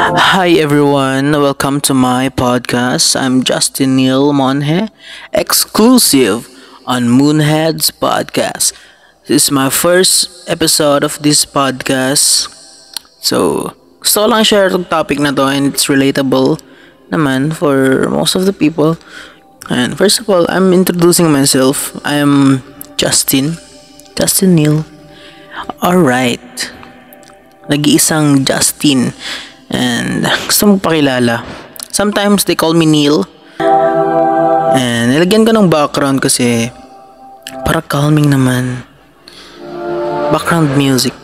Hi everyone, welcome to my podcast. I'm Justin Neil Monhe, exclusive on Moonhead's podcast. This is my first episode of this podcast. So, gusto ko lang share itong topic na to and it's relatable naman for most of the people. And first of all, I'm introducing myself. I'm Justin Neil. Alright. Nag-iisang Justin. And gusto mong pakilala. Sometimes they call me Neil. And nilagyan ko ng background kasi para calming naman. Background music.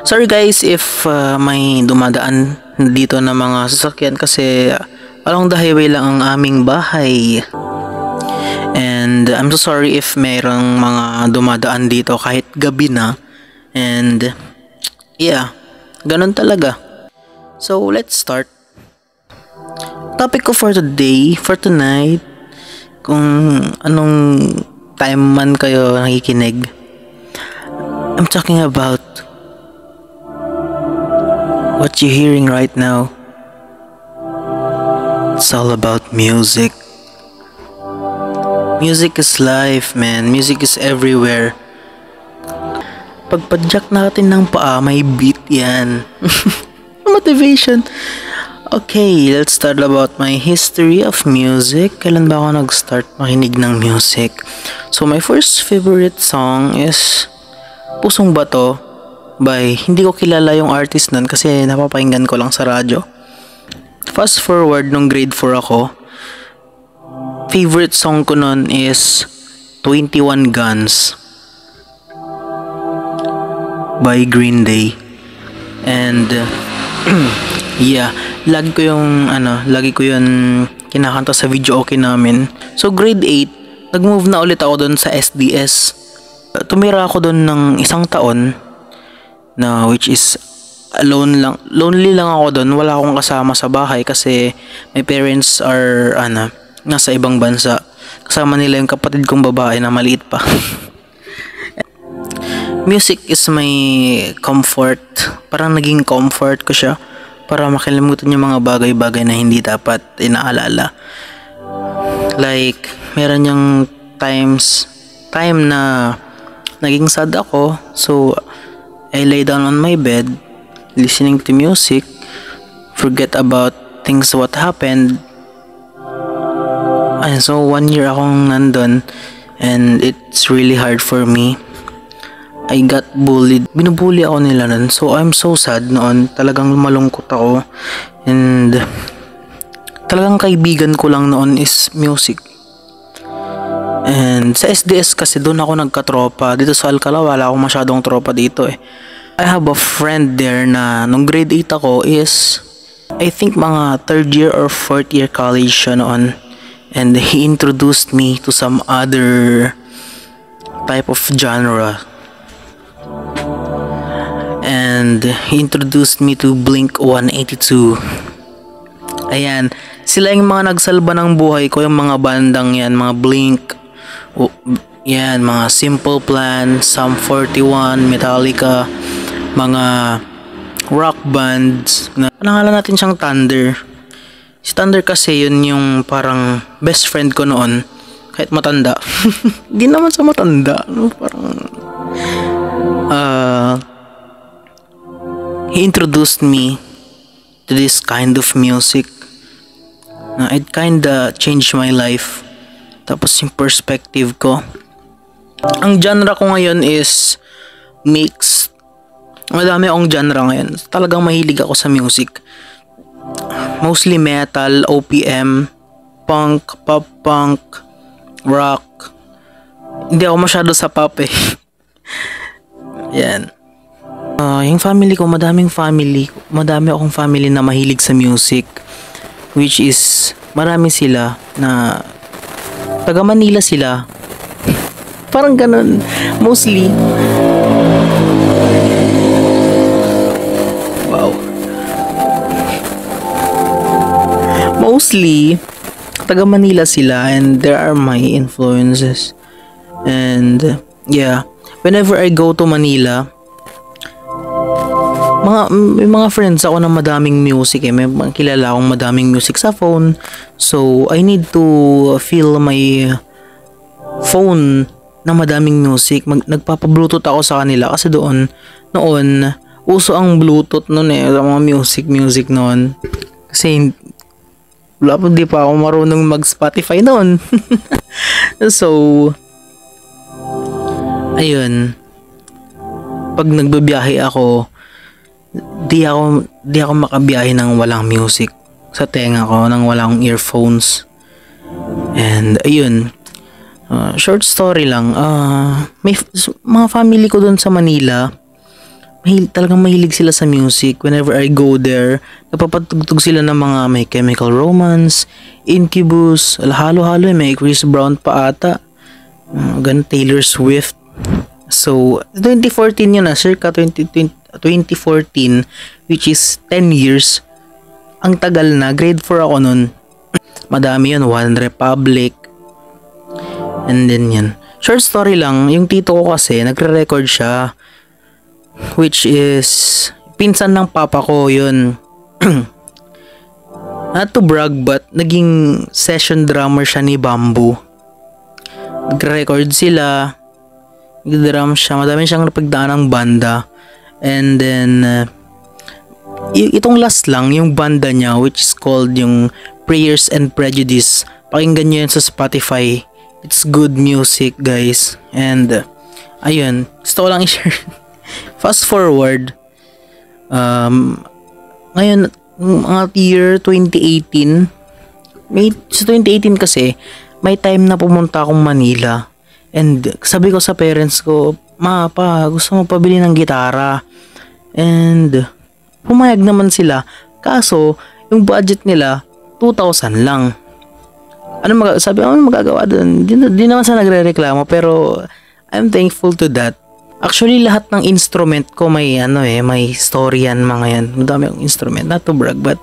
Sorry guys if may dumadaan dito na mga sasakyan kasi along the highway lang ang aming bahay. And I'm so sorry if mayroong mga dumadaan dito kahit gabi na. And yeah, ganun talaga. So, let's start. Topic ko for today, for tonight, kung anong time man kayo nakikinig, I'm talking about what you're hearing right now. It's all about music. Music is life, man. Music is everywhere. Pagpadyak natin ng paa, may beat yan. Motivation. Okay, let's start about my history of music. Kailan ba ako nag-start makinig ng music? So, my first favorite song is Pusong Bato by, hindi ko kilala yung artist nun kasi napapakinggan ko lang sa radyo. Fast forward nung grade 4 ako, favorite song ko nun is 21 Guns by Green Day. And yeah, lagi ko yung kinakanta sa video okay namin. So grade 8, nag-move na ulit ako doon sa SDS. Tumira ako doon ng isang taon na which is lonely lang ako doon. Wala akong kasama sa bahay kasi my parents are nasa ibang bansa. Kasama nila yung kapatid kong babae na maliit pa. Music is my comfort. Parang naging comfort ko siya para makalimutan yung mga bagay-bagay na hindi dapat inaalala. Like, meron yung time na naging sad ako. So, I lay down on my bed, listening to music, forget about things what happened. And so, 1 year akong nandun and it's really hard for me. I got bullied. Binubully ako nila nun. So, I'm so sad noon. Talagang malungkot ako. And talagang kaibigan ko lang noon is music. And sa SDS kasi doon ako nagkatropa. Dito sa Alcala, wala akong masyadong tropa dito eh. I have a friend there na nung grade 8 ako is I think mga 3rd year or 4th year college siya noon. And he introduced me to some other type of genre. And he introduced me to Blink 182. Ayan, sila yung mga nagsalba ng buhay ko, yung mga bandang yan, mga Blink, yan, mga Simple Plan, Sum 41, Metallica, mga rock bands. Nangalan natin siyang Thunder. Si Thunder kasi yun yung parang best friend ko noon, kahit matanda. Di naman sa matanda, no? Parang he introduced me to this kind of music na it kinda changed my life. Tapos yung perspective ko. Ang genre ko ngayon is mixed. Madami akong genre ngayon. Talagang mahilig ako sa music. Mostly metal, OPM, punk, pop punk, rock. Hindi ako masyado sa pop eh. Yan. Yung family ko, madami akong family na mahilig sa music, which is marami sila na taga Manila sila. Parang ganun, mostly. Wow. Mostly taga Manila sila and there are my influences. And yeah, whenever I go to Manila, may mga friends ako na madaming music May mga kilala akong madaming music sa phone. So, I need to fill my phone na madaming music. Nagpapa-bluetooth ako sa kanila kasi noon, uso ang bluetooth noon sa mga music noon. Kasi di pa ako marunong mag-Spotify noon. So, ayun. Pag nagbabiyahe ako, di ako makabiyahe nang walang music sa tenga ko, nang walang earphones. And ayun, short story lang. May mga family ko doon sa Manila, talagang mahilig sila sa music. Whenever I go there, napapatugtog sila ng mga may Chemical Romance, Incubus, halo-halo, may Chris Brown pa ata, Taylor Swift. So 2014 yun circa 2014, which is 10 years. Ang tagal na, grade 4 ako nun. Madami yun, One Republic, and then yan. Short story lang, yung tito ko kasi nagre-record siya, which is pinsan ng papa ko yun. Not to brag, but naging session drummer siya ni Bamboo. Nagre-record sila, nag-drum siya, madami siyang napagdaan ng banda. And then itong last lang, yung banda niya, which is called yung Prayers and Prejudice. Pakinggan nyo yan sa Spotify. It's good music, guys. And ayun, gusto ko lang i-share. Fast forward, ngayon, mga year 2018, sa 2018 kasi, may time na pumunta akong Manila. And sabi ko sa parents ko, Ma, Pa, gusto mo pabili ng gitara. And pumayag naman sila. Kaso, yung budget nila, 2,000 lang. Sabi ko, ano magagawa doon? Di naman sa nagre-reklamo, pero I'm thankful to that. Actually, lahat ng instrument ko may may story yan, mga yan. Madami akong instrument, not to brag, but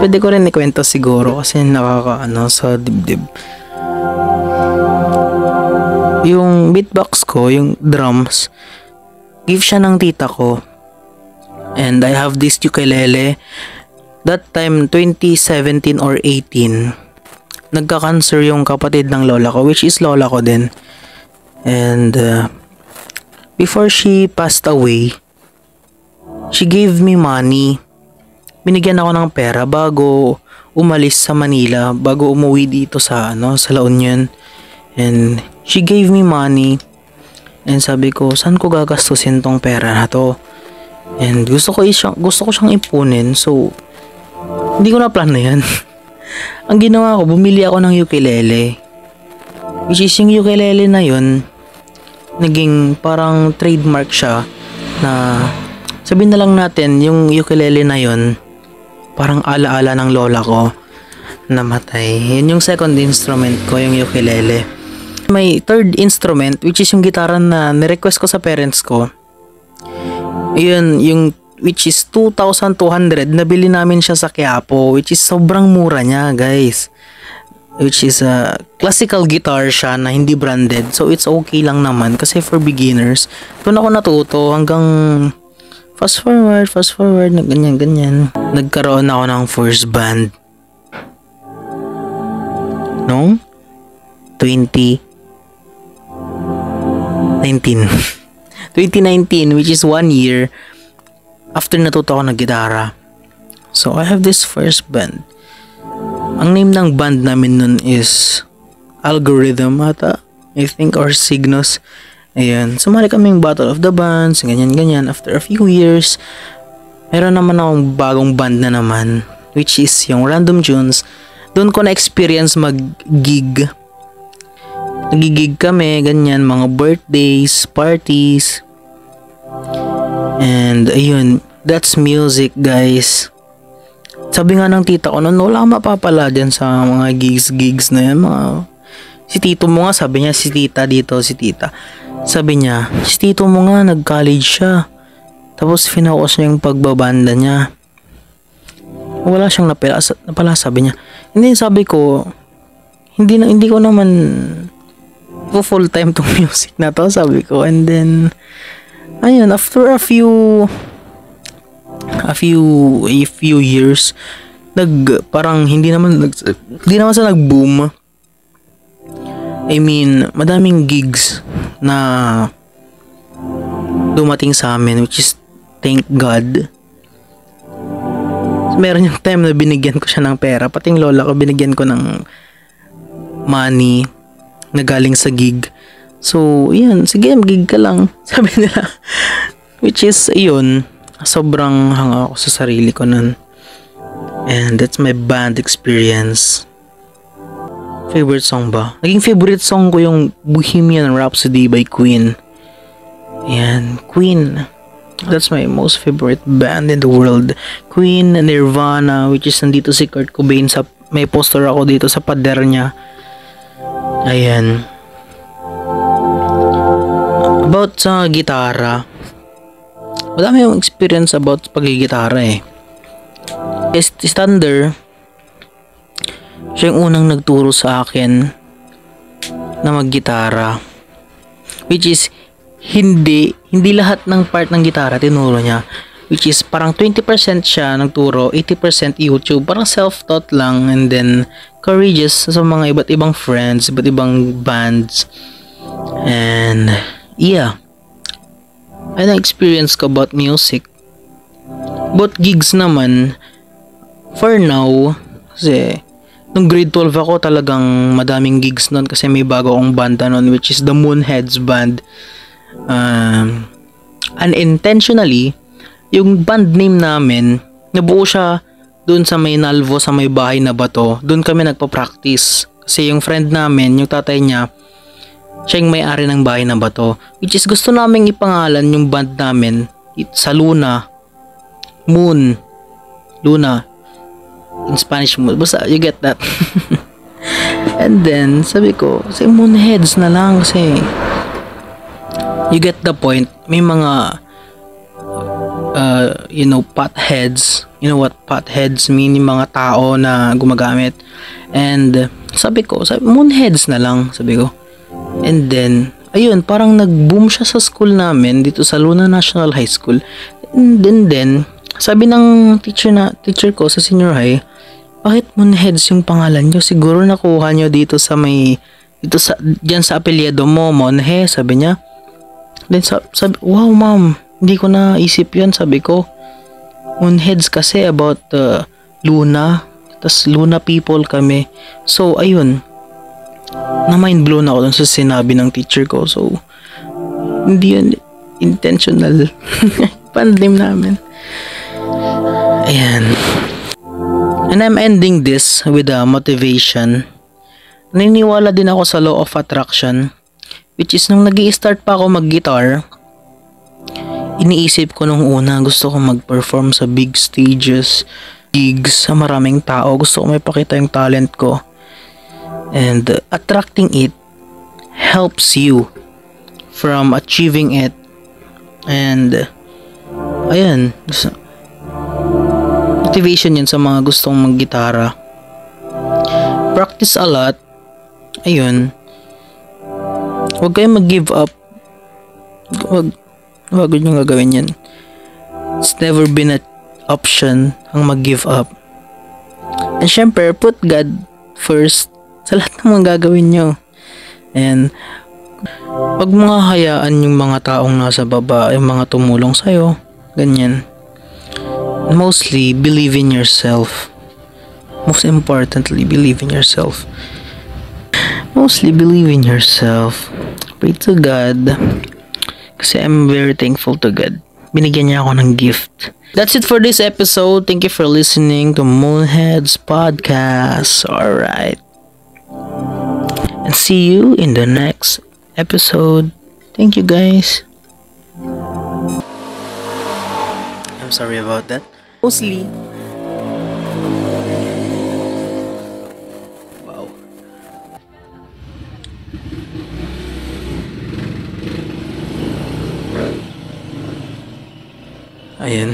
pwede ko rin ikwento siguro kasi sa dibdib. Yung beatbox ko, yung drums, gift siya ng tita ko. And I have this ukulele. That time, 2017 or 18, nagka-cancer yung kapatid ng lola ko, which is lola ko din. And before she passed away, she gave me money. Binigyan ako ng pera bago umalis sa Manila, bago umuwi dito sa La Union. And she gave me money. And sabi ko, saan ko gagastusin tong pera na to? And gusto ko siyang ipunin. So, hindi ko na plan na yan. Ang ginawa ko, bumili ako ng ukulele. Which is yung ukulele na yun, naging parang trademark siya na, sabihin na lang natin, yung ukulele na yun, parang alaala ng lola ko namatay. Yun yung second instrument ko, yung ukulele. May third instrument, which is yung gitara na nirequest ko sa parents ko. Yun, which is 2,200. Nabili namin siya sa Quiapo, which is sobrang mura niya, guys. Which is a classical guitar siya na hindi branded. So, it's okay lang naman kasi for beginners. Doon ako natuto hanggang fast forward, na ganyan. Nagkaroon ako ng first band. No? 2019, which is 1 year after natuto ako ng gitara. So, I have this first band. Ang name ng band namin nun is Algorithm ata, I think, or Signos. Ayan, sumali kaming Battle of the Bands, ganyan. After a few years, meron naman akong bagong band na naman, which is yung Random Tunes. Doon ko na-experience mag-gig. Nagigig kami, ganyan, mga birthdays, parties. And ayun, that's music, guys. Sabi nga ng tita ko, wala kang mapapala dyan sa mga gigs na yan. Si tito mo nga, sabi niya, si tita dito, si tita. Sabi niya, si tito mo nga, nag-college siya. Tapos finokus niya yung pagbabanda niya. Wala siyang napala, sabi niya. Hindi, sabi ko, hindi ko naman full time tong music na to, sabi ko. And then, ayun, after a few a few years, parang hindi naman sa nag-boom. I mean, madaming gigs na dumating sa amin, which is thank God. Meron yung time na binigyan ko siya ng pera, pati yung lola ko binigyan ko ng money na galing sa gig. So, yan, sige, gig ka lang, sabi nila. Which is, yun, sobrang hanga ako sa sarili ko nun. And that's my band experience. Favorite song ba? Naging favorite song ko yung Bohemian Rhapsody by Queen. Ayan, Queen. That's my most favorite band in the world. Queen, Nirvana, which is nandito si Kurt Cobain, may poster ako dito sa pader niya. Ayan. About sa gitara, madami yung experience about pag-gitara eh. Thunder, siya yung unang nagturo sa akin na mag-gitara. Which is, hindi lahat ng part ng gitara tinuro niya. Which is, parang 20% siya nagturo, 80% YouTube. Parang self-taught lang, and then courageous sa mga iba't ibang friends, iba't ibang bands. And, yeah. Ano experience ko about music? About gigs naman, for now, kasi nung grade 12 ako, talagang madaming gigs nun kasi may bago akong banda nun, which is the Moonheads Band. Unintentionally, yung band name namin, nabuo siya dun sa may Nalvo, sa may bahay na bato. Dun kami nagpa-practice. Kasi yung friend namin, yung tatay niya, siya yung may-ari ng bahay na bato. Which is, gusto naming ipangalan yung band namin sa Luna. Moon. Luna. In Spanish, moon. Basta, you get that. And then, sabi ko, say Moonheads na lang kasi you get the point. May mga potheads. You know what potheads mean? Yung mga tao na gumagamit. And sabi ko, Moonheads na lang, sabi ko. And then, ayun, parang nag-boom siya sa school namin dito sa Luna National High School. And then sabi ng teacher ko sa senior high, bakit Moonheads yung pangalan nyo? Siguro nakuha nyo dito diyan sa apelyido mo, Monhe, sabi niya. Then sabi, wow ma'am, hindi ko naisip yun, sabi ko. Moonheads kasi about Luna, tas Luna people kami. So, ayun, na-mind blown ako dun sa sinabi ng teacher ko. So, hindi yun intentional. Pandem namin. Ayan. And I'm ending this with a motivation. Naniniwala din ako sa law of attraction, which is nung nag-i-start pa ako mag-guitar, iniisip ko nung una, gusto ko mag-perform sa big stages, gigs, sa maraming tao. Gusto ko may pakita yung talent ko. And attracting it helps you from achieving it. And ayan, motivation yun sa mga gustong mag-gitara. Practice a lot. Ayun, huwag kayong mag-give up. Huwag nyo gagawin yan. It's never been an option ang mag-give up. And syempre, put God first sa lahat ng mga gagawin nyo. And wag mo nga hayaan yung mga taong nasa baba, yung mga tumulong sa'yo, ganyan. Mostly, believe in yourself. Most importantly, believe in yourself. Mostly, believe in yourself. Pray to God. Kasi I'm very thankful to God. Binigyan niya ako ng gift. That's it for this episode. Thank you for listening to Moonheads Podcast. Alright. And see you in the next episode. Thank you guys. I'm sorry about that. Mostly. Wow. Ayan.